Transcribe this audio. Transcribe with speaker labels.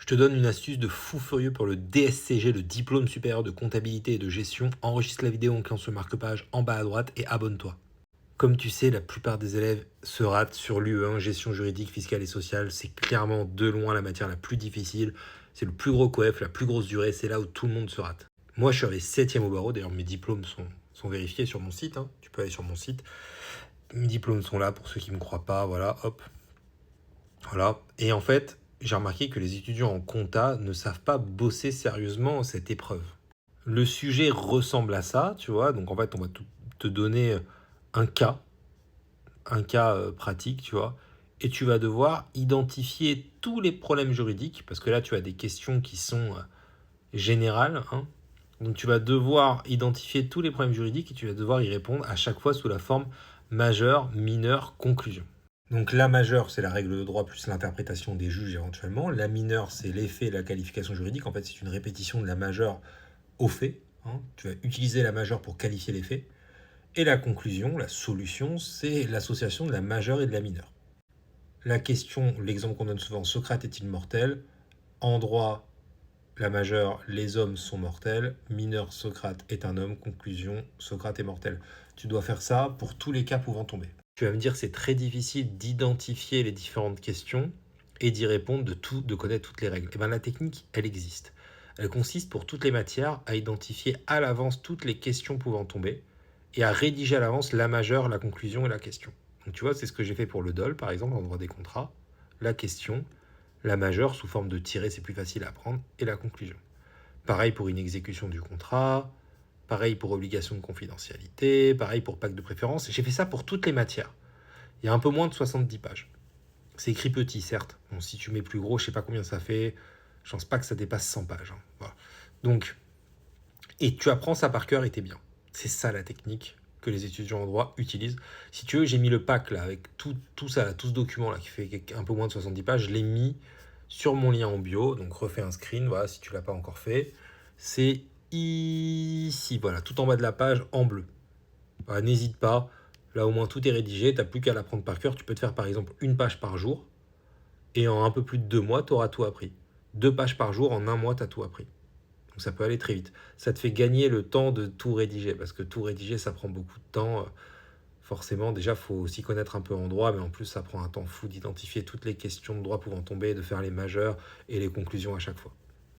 Speaker 1: te donne une astuce de fou furieux pour le DSCG, le diplôme supérieur de comptabilité et de gestion. Enregistre la vidéo en cliquant sur le marque-page en bas à droite et abonne-toi. Comme tu sais, la plupart des élèves se ratent sur l'UE1, gestion juridique, fiscale et sociale. C'est clairement de loin la matière la plus difficile. C'est le plus gros coef, la plus grosse durée. C'est là où tout le monde se rate. Moi, je suis arrivé 7e au barreau. D'ailleurs, mes diplômes sont vérifiés sur mon site. Tu peux aller sur mon site. Mes diplômes sont là pour ceux qui ne me croient pas. Voilà, hop. Voilà. Et en fait, j'ai remarqué que les étudiants en compta ne savent pas bosser sérieusement cette épreuve. Le sujet ressemble à ça, tu vois. Donc en fait, on va te donner un cas, pratique, tu vois. Et tu vas devoir identifier tous les problèmes juridiques, parce que là, tu as des questions qui sont générales. Donc tu vas devoir identifier tous les problèmes juridiques et tu vas devoir y répondre à chaque fois sous la forme majeur, mineur, conclusion. Donc la majeure, c'est la règle de droit plus l'interprétation des juges éventuellement. La mineure, c'est l'effet et la qualification juridique. En fait, c'est une répétition de la majeure au fait. Tu vas utiliser la majeure pour qualifier les faits. Et la conclusion, la solution, c'est l'association de la majeure et de la mineure. La question, l'exemple qu'on donne souvent, Socrate est-il mortel? En droit, la majeure, les hommes sont mortels. Mineur, Socrate est un homme. Conclusion, Socrate est mortel. Tu dois faire ça pour tous les cas pouvant tomber. Tu vas me dire c'est très difficile d'identifier les différentes questions et d'y répondre, de connaître toutes les règles. Et bien la technique, elle existe. Elle consiste pour toutes les matières à identifier à l'avance toutes les questions pouvant tomber et à rédiger à l'avance la majeure, la conclusion et la question. Donc tu vois, c'est ce que j'ai fait pour le DOL, par exemple, en droit des contrats. La question, la majeure sous forme de tiret, c'est plus facile à prendre, et la conclusion. Pareil pour une exécution du contrat, pareil pour obligation de confidentialité, pareil pour pacte de préférence. J'ai fait ça pour toutes les matières. Il y a un peu moins de 70 pages. C'est écrit petit, certes. Bon, si tu mets plus gros, je sais pas combien ça fait. Je pense pas que ça dépasse 100 pages. Voilà. Donc, et tu apprends ça par cœur et t'es bien. C'est ça la technique que les étudiants en droit utilisent. Si tu veux, j'ai mis le pack là, avec tout ça, tout ce document là qui fait un peu moins de 70 pages. Je l'ai mis sur mon lien en bio. Donc refais un screen, voilà, si tu l'as pas encore fait. C'est ici, voilà, tout en bas de la page en bleu. Voilà, n'hésite pas. Là, au moins, tout est rédigé. Tu n'as plus qu'à l'apprendre par cœur. Tu peux te faire, par exemple, une page par jour. Et en un peu plus de 2 mois, tu auras tout appris. 2 pages par jour, en un mois, tu as tout appris. Donc ça peut aller très vite. Ça te fait gagner le temps de tout rédiger. Parce que tout rédiger, ça prend beaucoup de temps. Forcément, déjà, il faut aussi connaître un peu en droit. Mais en plus, ça prend un temps fou d'identifier toutes les questions de droit pouvant tomber, de faire les majeures et les conclusions à chaque fois.